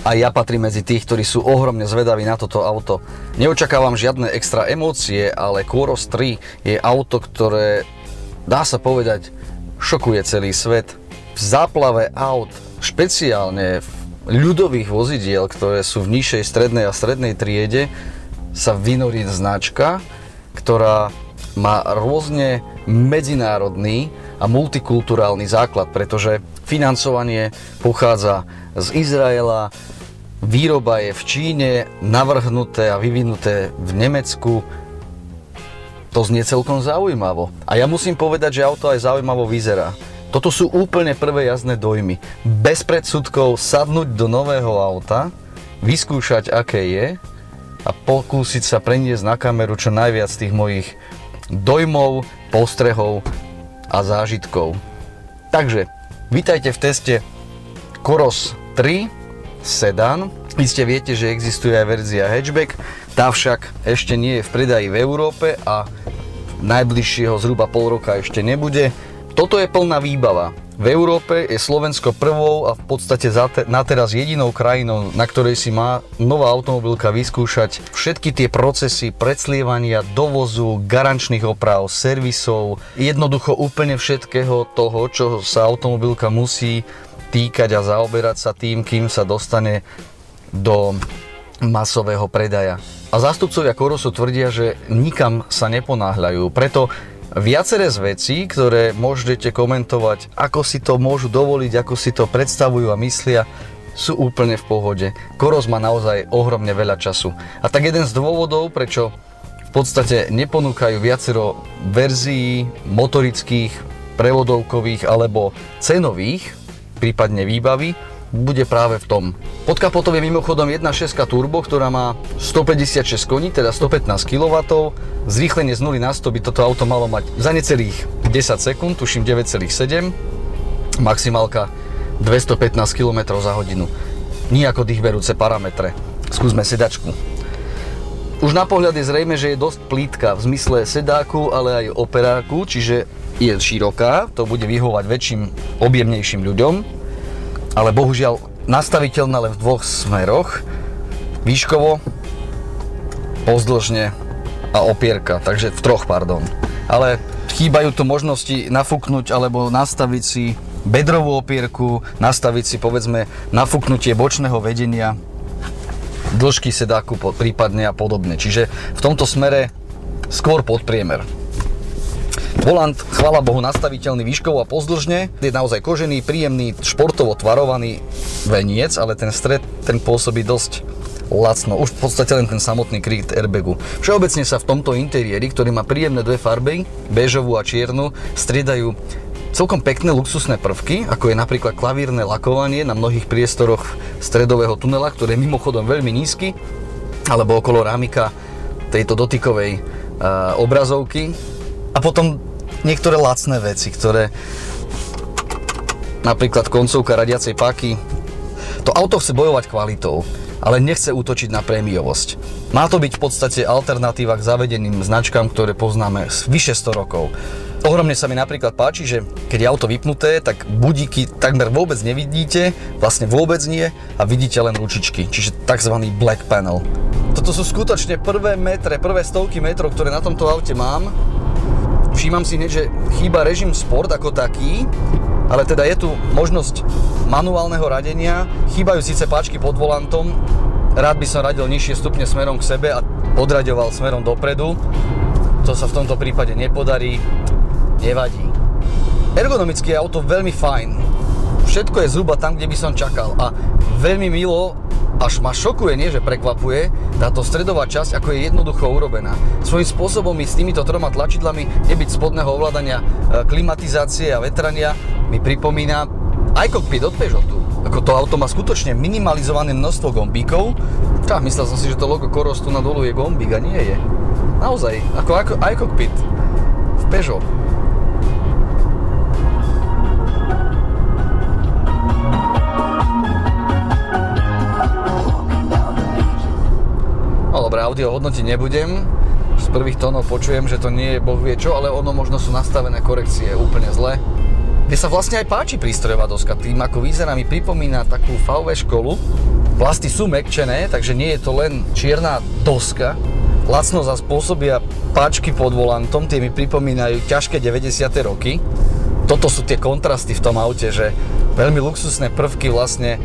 A ja patrím medzi tých, ktorí sú ohromne zvedaví na toto auto. Neočakávam žiadne extra emócie, ale Coros 3 je auto, ktoré, dá sa povedať, šokuje celý svet. V záplave aut, špeciálne v ľudových vozidiel, ktoré sú v nižšej strednej a strednej triede, sa vynorí značka, ktorá má rôzne medzinárodný a multikulturálny základ, pretože financovanie pochádza z Izraela, výroba je v Číne, navrhnuté a vyvinuté v Nemecku. To znie celkom zaujímavo. A ja musím povedať, že auto aj zaujímavo vyzerá. Toto sú úplne prvé jazdné dojmy. Bez predsudkov sadnúť do nového auta, vyskúšať, aké je a pokúsiť sa preniesť na kameru čo najviac tých mojich dojmov, postrehov a zážitkov. Takže, vítajte v teste Coros 3 Sedan. Iste viete, že existuje aj verzia hatchback, tá však ešte nie je v predaji v Európe a najbližšieho zhruba pol roka ešte nebude. Toto je plná výbava. V Európe je Slovensko prvou a v podstate na teraz jedinou krajinou, na ktorej si má nová automobilka vyskúšať všetky tie procesy predslievania, dovozu, garančných oprav, servisov, jednoducho úplne všetkého toho, čo sa automobilka musí týkať a zaoberať sa tým, kým sa dostane do masového predaja. A zástupcovia Corosu tvrdia, že nikam sa neponáhľajú. Preto viaceré z vecí, ktoré môžete komentovať, ako si to môžu dovoliť, ako si to predstavujú a myslia, sú úplne v pohode. Coros má naozaj ohromne veľa času. A tak jeden z dôvodov, prečo v podstate neponúkajú viacero verzií motorických, prevodovkových alebo cenových, prípadne výbavy, bude práve v tom. Pod kapotom je mimochodom 1.6 turbo, ktorá má 156 koní, teda 115 kW. Zrýchlenie z 0 na 100 by toto auto malo mať za necelých 10 sekúnd, tuším 9,7. Maximálka 215 km za hodinu. Nijako dýchberúce parametre. Skúsme sedačku. Už na pohľad je zrejme, že je dosť plítka v zmysle sedáku, ale aj operáku, čiže je široká, to bude vyhovovať väčším, objemnejším ľuďom, ale bohužiaľ nastaviteľná len v dvoch smeroch, výškovo, pozdĺžne a opierka, takže v troch, pardon. Ale chýbajú tu možnosti nafúknuť alebo nastaviť si bedrovú opierku, nastaviť si povedzme nafúknutie bočného vedenia, dĺžky sedáku prípadne a podobne. Čiže v tomto smere skôr podpriemer. Volant, chvála Bohu, nastaviteľný výškovo a pozdĺžne. Je naozaj kožený, príjemný, športovo tvarovaný veniec, ale ten stred, ten pôsobí dosť lacno. Už v podstate len ten samotný kryt airbagu. Všeobecne sa v tomto interiéri, ktorý má príjemné dve farby, béžovú a čiernu, striedajú celkom pekné luxusné prvky, ako je napríklad klavírne lakovanie na mnohých priestoroch stredového tunela, ktorý je mimochodom veľmi nízky, alebo okolo rámika tejto dotykovej obrazovky. A potom niektoré lacné veci, ktoré napríklad koncovka radiacej páky. To auto chce bojovať kvalitou, ale nechce útočiť na prémiovosť. Má to byť v podstate alternatíva k zavedeným značkám, ktoré poznáme vyše 100 rokov. Ohromne sa mi napríklad páči, že keď je auto vypnuté, tak budíky takmer vôbec nevidíte, vlastne vôbec nie a vidíte len ručičky, čiže tzv. Black panel. Toto sú skutočne prvé stovky metrov, ktoré na tomto aute mám. Všímam si hneď, že chýba režim Sport ako taký, ale teda je tu možnosť manuálneho radenia, chýbajú síce páčky pod volantom, rád by som radil nižšie stupne smerom k sebe a podraďoval smerom dopredu, to sa v tomto prípade nepodarí, nevadí. Ergonomicky je auto veľmi fajn, všetko je zhruba tam, kde by som čakal a veľmi milo, až ma šokuje, nie že prekvapuje, táto stredová časť, ako je jednoducho urobená. Svojím spôsobom mi s týmito troma tlačidlami nebyť spodného ovládania klimatizácie a vetrania mi pripomína iCockpit od Peugeotu. Ako to auto má skutočne minimalizované množstvo gombíkov. Myslel som si, že to logo Coros tu na dolu je gombík a nie je. Naozaj, ako iCockpit v Peugeot. Dobre, audio hodnotiť nebudem. Z prvých tónov počujem, že to nie je boh vie čo, ale ono možno sú nastavené korekcie úplne zle. Mne sa vlastne aj páči prístrojová doska. Tým ako vyzerá mi pripomína takú VW školu. Plasty sú mäkčené, takže nie je to len čierna doska. Lacno za spôsobia páčky pod volantom, tie mi pripomínajú ťažké 90. roky. Toto sú tie kontrasty v tom aute, že veľmi luxusné prvky vlastne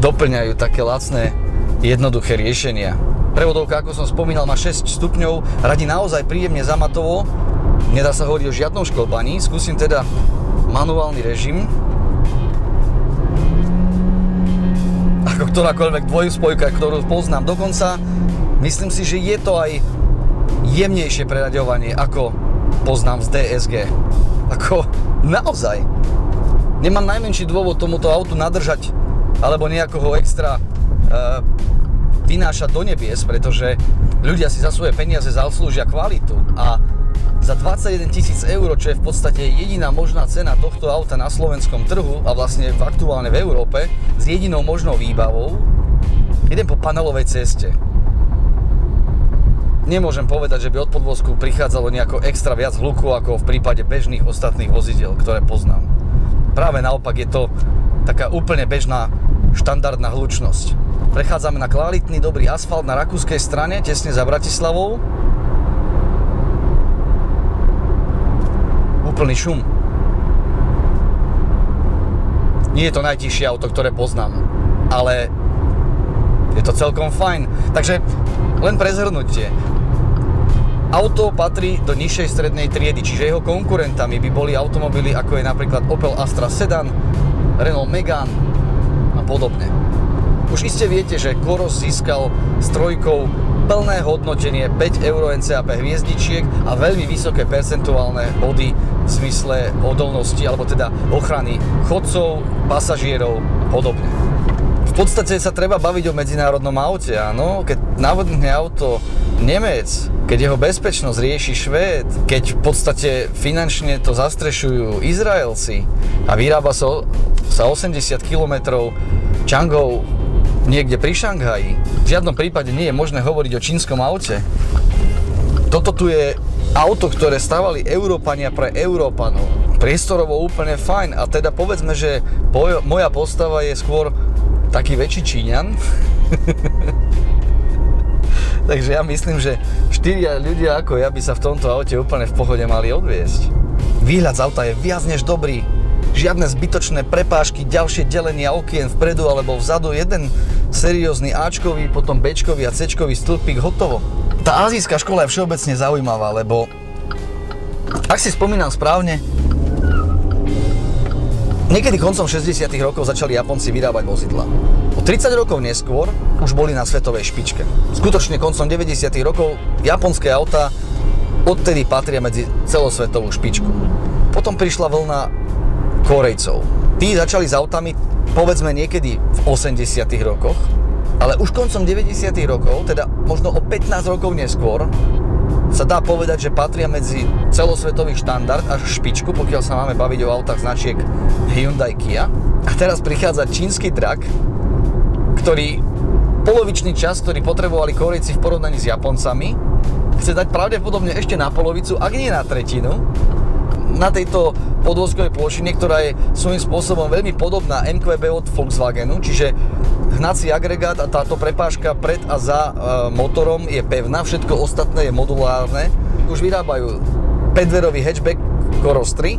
doplňajú také lacné, jednoduché riešenia. Prevodovka, ako som spomínal, má 6 stupňov, radí naozaj príjemne zamatovo. Nedá sa hovoriť o žiadnom šklbaní. Skúsim teda manuálny režim. Ako ktorákoľvek dvojspojka, ktorú poznám. Dokonca myslím si, že je to aj jemnejšie preraďovanie, ako poznám z DSG. Ako naozaj. Nemám najmenší dôvod tomuto autu nadržať alebo nejako ho extra vynášať do nebies, pretože ľudia si za svoje peniaze zaslúžia kvalitu a za 21 000 eur, čo je v podstate jediná možná cena tohto auta na slovenskom trhu a vlastne aktuálne v Európe s jedinou možnou výbavou, idem po panelovej ceste. Nemôžem povedať, že by od podvozku prichádzalo nejako extra viac hluku ako v prípade bežných ostatných vozidiel, ktoré poznám. Práve naopak je to taká úplne bežná štandardná hlučnosť. Prechádzame na kvalitný, dobrý asfalt na rakúskej strane, tesne za Bratislavou. Úplný šum. Nie je to najtichšie auto, ktoré poznám, ale je to celkom fajn. Takže len pre zhrnutie. Auto patrí do nižšej strednej triedy, čiže jeho konkurentami by boli automobily ako je napríklad Opel Astra Sedan, Renault Megane a podobne. Už iste viete, že Coros získal s trojkou plné hodnotenie 5 Euro NCAP hviezdičiek a veľmi vysoké percentuálne body v zmysle odolnosti alebo teda ochrany chodcov, pasažierov a podobne. V podstate sa treba baviť o medzinárodnom aute, áno? Keď navodne auto Nemec, keď jeho bezpečnosť rieši Švéd, keď v podstate finančne to zastrešujú Izraelci a vyrába sa 80 km Čangov niekde pri Šanghaji, v žiadnom prípade nie je možné hovoriť o čínskom aute. Toto tu je auto, ktoré stavali Európania pre Európanov. Priestorovo úplne fajn a teda povedzme, že moja postava je skôr taký väčší Číňan. Takže ja myslím, že 4 ľudia ako ja by sa v tomto aute úplne v pohode mali odviesť. Výhľad z auta je viac než dobrý. Žiadne zbytočné prepážky, ďalšie delenia okien vpredu alebo vzadu, jeden seriózny Ačkový, potom Bčkový a Cčkový stĺpik, hotovo. Tá azijská škola je všeobecne zaujímavá, lebo ak si spomínam správne, niekedy koncom 60. rokov začali Japonci vyrábať vozidla. O 30 rokov neskôr už boli na svetovej špičke. Skutočne koncom 90. rokov japonské autá odtedy patria medzi celosvetovú špičku. Potom prišla vlna Korejcov. Tí začali s autami povedzme niekedy v 80. rokoch, ale už koncom 90. rokov, teda možno o 15 rokov neskôr, sa dá povedať, že patria medzi celosvetový štandard až špičku, pokiaľ sa máme baviť o autách značiek Hyundai, Kia. A teraz prichádza čínsky drak, ktorý polovičný čas, ktorý potrebovali Korejci v porovnaní s Japoncami, chce dať pravdepodobne ešte na polovicu, ak nie na tretinu, na tejto podvozkovej plošine, ktorá je svojím spôsobom veľmi podobná MQB od Volkswagenu, čiže hnací agregát a táto prepážka pred a za motorom je pevná, všetko ostatné je modulárne. Už vyrábajú 5-dverový hatchback Coros 3,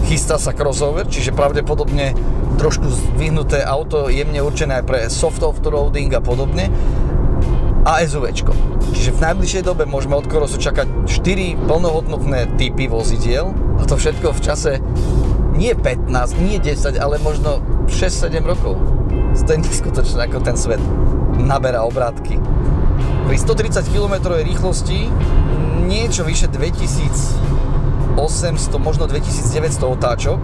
chystá sa crossover, čiže pravdepodobne trošku zdvihnuté auto, jemne určené aj pre soft off-roading a podobne, a SUVčko. Čiže v najbližšej dobe môžeme od Corosu čakať 4 plnohodnotné typy vozidiel a to všetko v čase nie 15, nie 10, ale možno 6-7 rokov. To je neskutočné, ako ten svet naberá obrátky. Pri 130 km rýchlosti niečo vyše 2800, možno 2900 otáčok.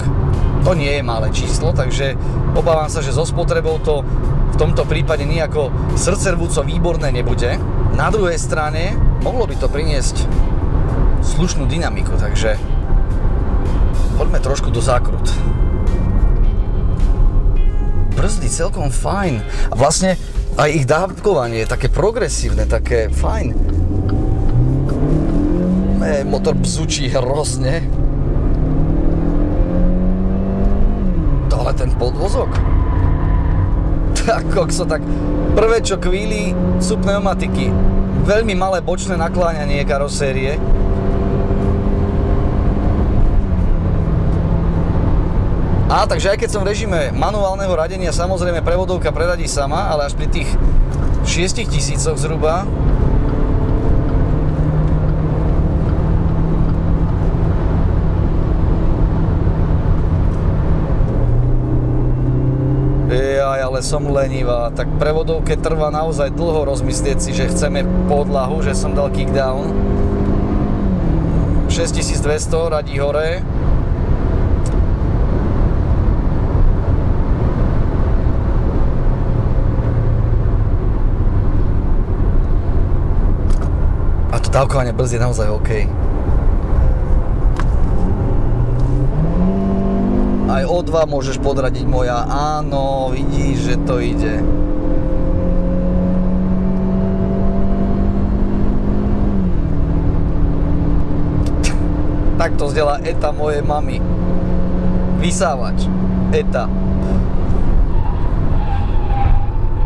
To nie je malé číslo, takže obávam sa, že so spotrebou to v tomto prípade nejako srdcervúco výborné nebude. Na druhej strane mohlo by to priniesť slušnú dynamiku, takže poďme trošku do zákrut. Brzdy celkom fajn a vlastne aj ich dávkovanie je také progresívne, také fajn. Motor bzučí hrozne. Ale ten podvozok, Tak kokso, tak prvé čo kvíli sú pneumatiky. Veľmi malé bočné nakláňanie karosérie. A takže aj keď som v režime manuálneho radenia, samozrejme prevodovka preradí sama, ale až pri tých 6000 zhruba. Ale som lenivá, tak prevodovke trvá naozaj dlho rozmyslieť si, že chceme podlahu, že som dal kickdown. 6200 radí hore. A to dávkovanie brzd je naozaj OK. Aj O2 môžeš podradiť moja. Áno, vidíš, že to ide. Takto zdieľa ETA mojej mamy. Vysávač. ETA.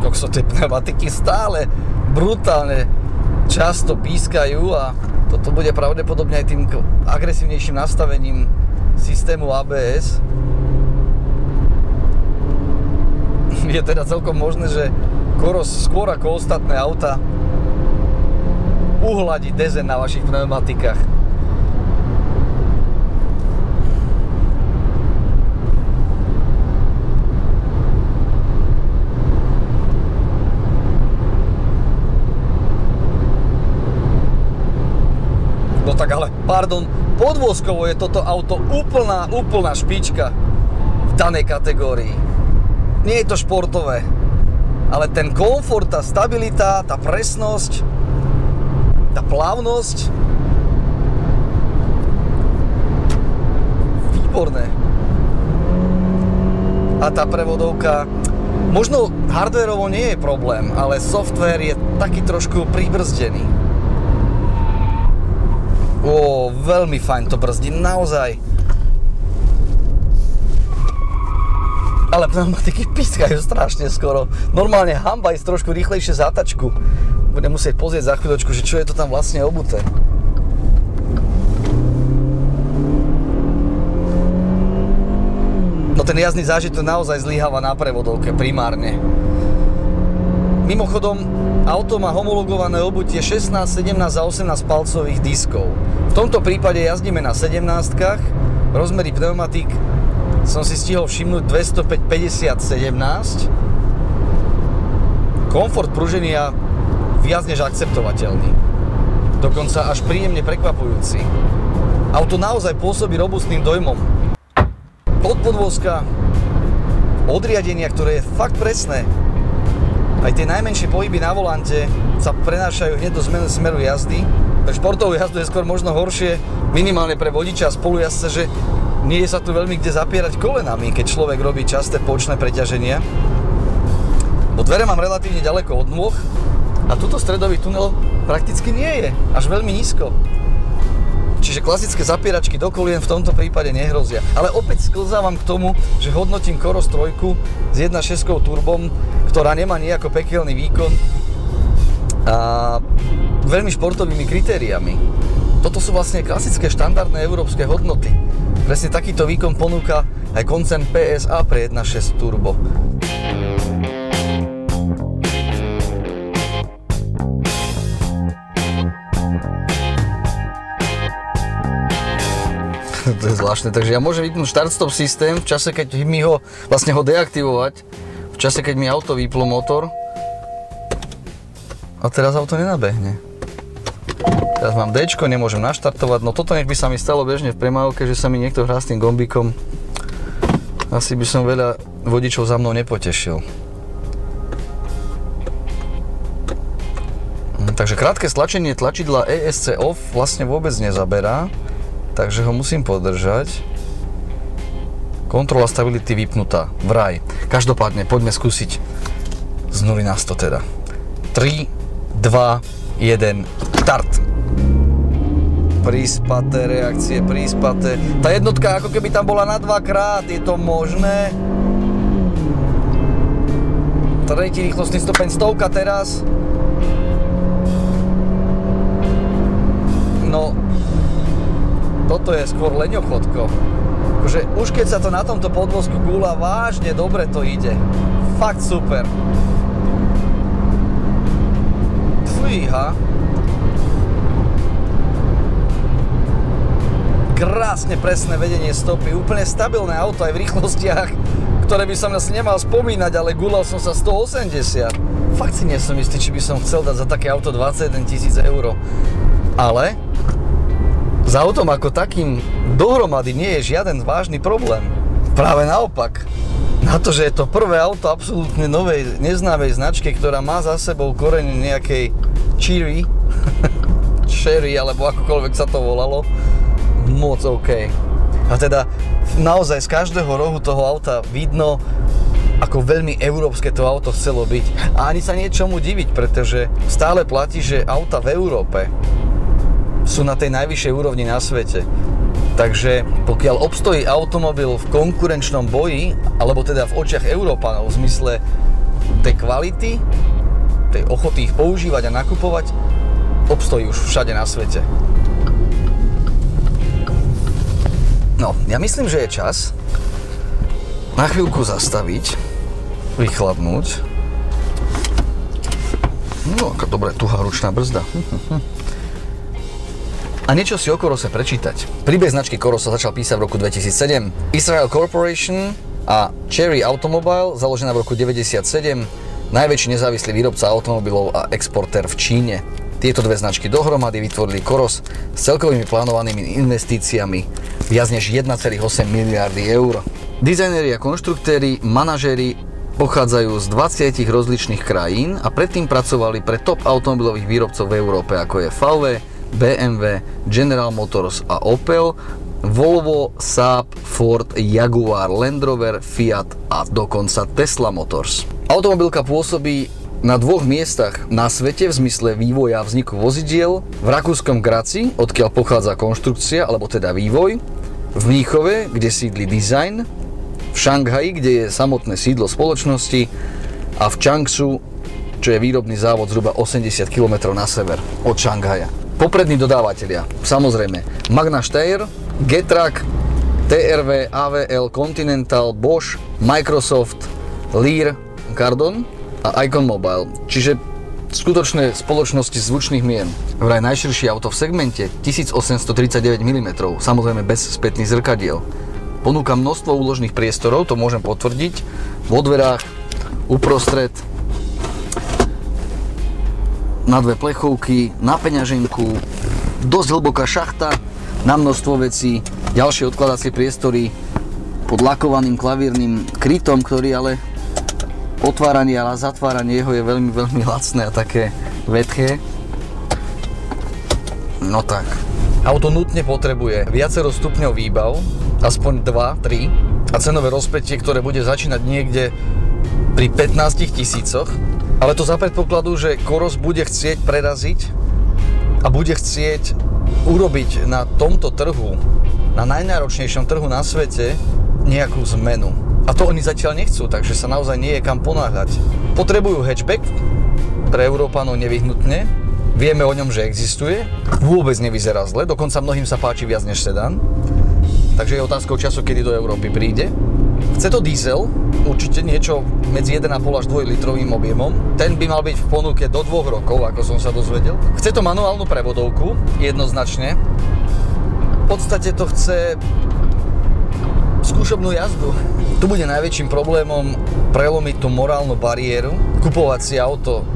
Kokso, tie pneumatiky stále brutálne často pískajú a toto bude pravdepodobne aj tým agresívnejším nastavením systému ABS. Je teda celkom možné, že Coros skôr ako ostatné auta uhladí dezen na vašich pneumatikách. No tak ale, pardon, podvozkovo je toto auto úplná špička v danej kategórii. Nie je to športové, ale ten komfort, tá stabilita, tá presnosť, tá plavnosť, výborné. A tá prevodovka, možno hardwareovo nie je problém, ale software je taký trošku pribrzdený. Veľmi fajn to brzdí, naozaj. Ale pneumatiky pískajú strašne skoro. Normálne hanba ísť trošku rýchlejšie zátačku. Budem musieť pozrieť za chvíľočku, že čo je to tam vlastne obuté. No ten jazdný zážitok naozaj zlyháva na prevodovke primárne. Mimochodom, auto má homologované obutie 16, 17 a 18 palcových diskov. V tomto prípade jazdíme na 17-kách, rozmery pneumatik som si stihol všimnúť 205/50/17. Komfort pruženia viac než akceptovateľný. Dokonca až príjemne prekvapujúci. Auto naozaj pôsobí robustným dojmom. Podvozka, odriadenia, ktoré je fakt presné. Aj tie najmenšie pohyby na volante sa prenášajú hneď do smeru jazdy. Pre športovú jazdu je skôr možno horšie, minimálne pre vodiča a spolujazdca, že nie je sa tu veľmi kde zapierať kolenami, keď človek robí časté bočné preťaženia. Bo dvere mám relatívne ďaleko od nôh a tuto stredový tunel prakticky nie je, až veľmi nízko. Čiže klasické zapieračky do kolien v tomto prípade nehrozia. Ale opäť sklzávam k tomu, že hodnotím Coros 3 s 1.6 turbom, ktorá nemá nejako pekelný výkon a veľmi športovými kritériami. Toto sú vlastne klasické štandardné európske hodnoty. Presne takýto výkon ponúka aj koncern PSA pre 1.6 turbo. To je zvláštne, takže ja môžem vypnúť start-stop systém v čase, keď mi ho deaktivovať, v čase, keď mi auto vyplo motor a teraz auto nenabehne. Teraz mám Dčko, nemôžem naštartovať, no toto nech by sa mi stalo bežne v premávke, že sa mi niekto hrá s tým gombíkom. Asi by som veľa vodičov za mnou nepotešil. Takže krátke stlačenie tlačidla ESC OFF vlastne vôbec nezaberá, takže ho musím podržať. Kontrola stability vypnutá, vraj. Každopádne, poďme skúsiť z 0 na 100 teda. 3, 2, 1, štart. Prispaté reakcie, prispaté. Tá jednotka ako keby tam bola na 2-krát, je to možné? Tretí rýchlostný stupeň, 100 teraz. No, toto je skôr leňochodko. Akože už keď sa to na tomto podvozku gúla, vážne dobre to ide. Fakt super. Fíha. Krásne presné vedenie stopy, úplne stabilné auto aj v rýchlostiach, ktoré by som asi nemal spomínať, ale gúlal som sa 180. Fakt si nie som istý, či by som chcel dať za také auto 21 000 eur. Ale s autom ako takým dohromady nie je žiaden vážny problém. Práve naopak. Na to, že je to prvé auto absolútne novej, neznámej značky, ktorá má za sebou koreň nejakej Cherry, alebo akokoľvek sa to volalo, moc OK. A teda naozaj z každého rohu toho auta vidno, ako veľmi európske to auto chcelo byť. A ani sa niečomu diviť, pretože stále platí, že auta v Európe sú na tej najvyššej úrovni na svete. Takže pokiaľ obstojí automobil v konkurenčnom boji, alebo teda v očiach Európanov v zmysle tej kvality, tej ochoty ich používať a nakupovať, obstojí už všade na svete. No, ja myslím, že je čas na chvíľku zastaviť, vychladnúť. No, aká dobrá tuhá ručná brzda. A niečo si o Corose prečítať. Príbeh značky Coros sa začal písať v roku 2007. Israel Corporation a Cherry Automobile, založená v roku 1997, najväčší nezávislý výrobca automobilov a exportér v Číne. Tieto dve značky dohromady vytvorili Coros s celkovými plánovanými investíciami viac než 1,8 miliardy eur. Dizajneri a konštruktéri, manažéri pochádzajú z 20 rozličných krajín a predtým pracovali pre top automobilových výrobcov v Európe, ako je VW, BMW, General Motors a Opel, Volvo, Saab, Ford, Jaguar, Land Rover, Fiat a dokonca Tesla Motors. Automobilka pôsobí na dvoch miestach na svete v zmysle vývoja a vzniku vozidiel: v rakúskom Graci, odkiaľ pochádza konštrukcia, alebo teda vývoj, v Mníchove, kde sídli dizajn, v Šanghaji, kde je samotné sídlo spoločnosti, a v Changsu, čo je výrobný závod zhruba 80 km na sever od Šanghaja. Poprední dodávateľia, samozrejme Magna Steyr, Getrack, TRV, AVL, Continental, Bosch, Microsoft, Lear, Cardon a Icon Mobile, čiže skutočné spoločnosti zvučných mien. Vraj najširšie auto v segmente, 1839 mm, samozrejme bez spätných zrkadiel. Ponúka množstvo úložných priestorov, to môžem potvrdiť, vo dverách, uprostred, na dve plechovky, na peňaženku, dosť hlboká šachta, na množstvo vecí, ďalšie odkladacie priestory pod lakovaným klavírnym krytom, ktorý ale otváranie a zatváranie jeho je veľmi, veľmi lacné a také vetché. No tak. Auto nutne potrebuje viacero stupňov výbav, aspoň 2, 3, a cenové rozpätie, ktoré bude začínať niekde pri 15 000, ale to za predpokladu, že Coros bude chcieť preraziť a bude chcieť urobiť na tomto trhu, na najnáročnejšom trhu na svete, nejakú zmenu. A to oni zatiaľ nechcú, takže sa naozaj nie je kam ponáhľať. Potrebujú hatchback, pre Európanov nevyhnutne. Vieme o ňom, že existuje. Vôbec nevyzerá zle, dokonca mnohým sa páči viac než sedan. Takže je otázkou času, kedy do Európy príde. Chce to diesel, určite niečo medzi 1,5 až 2 litrovým objemom. Ten by mal byť v ponuke do 2 rokov, ako som sa dozvedel. Chce to manuálnu prevodovku, jednoznačne. V podstate to chce skúšobnú jazdu. Tu bude najväčším problémom prelomiť tú morálnu bariéru, kupovať si auto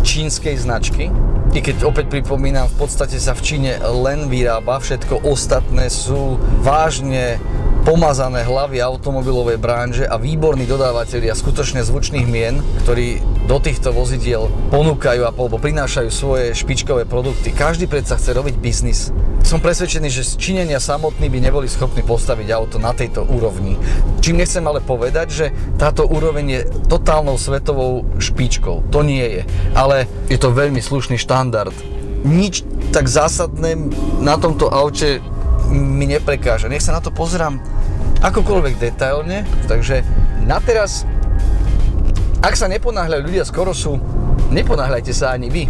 čínskej značky. I keď opäť pripomínam, v podstate sa v Číne len vyrába, všetko ostatné sú vážne pomazané hlavy automobilovej branže a výborní dodávateľia skutočne zvučných mien, ktorí do týchto vozidiel ponúkajú alebo prinášajú svoje špičkové produkty. Každý predsa chce robiť biznis. Som presvedčený, že Číňania samotní by neboli schopní postaviť auto na tejto úrovni. Čím nechcem ale povedať, že táto úroveň je totálnou svetovou špičkou. To nie je. Ale je to veľmi slušný štandard. Nič tak zásadné na tomto aute mi neprekáža. Nech sa na to pozerám akokoľvek detailne. Takže na teraz Ak sa neponáhľajú ľudia z Korosu, neponáhľajte sa ani vy.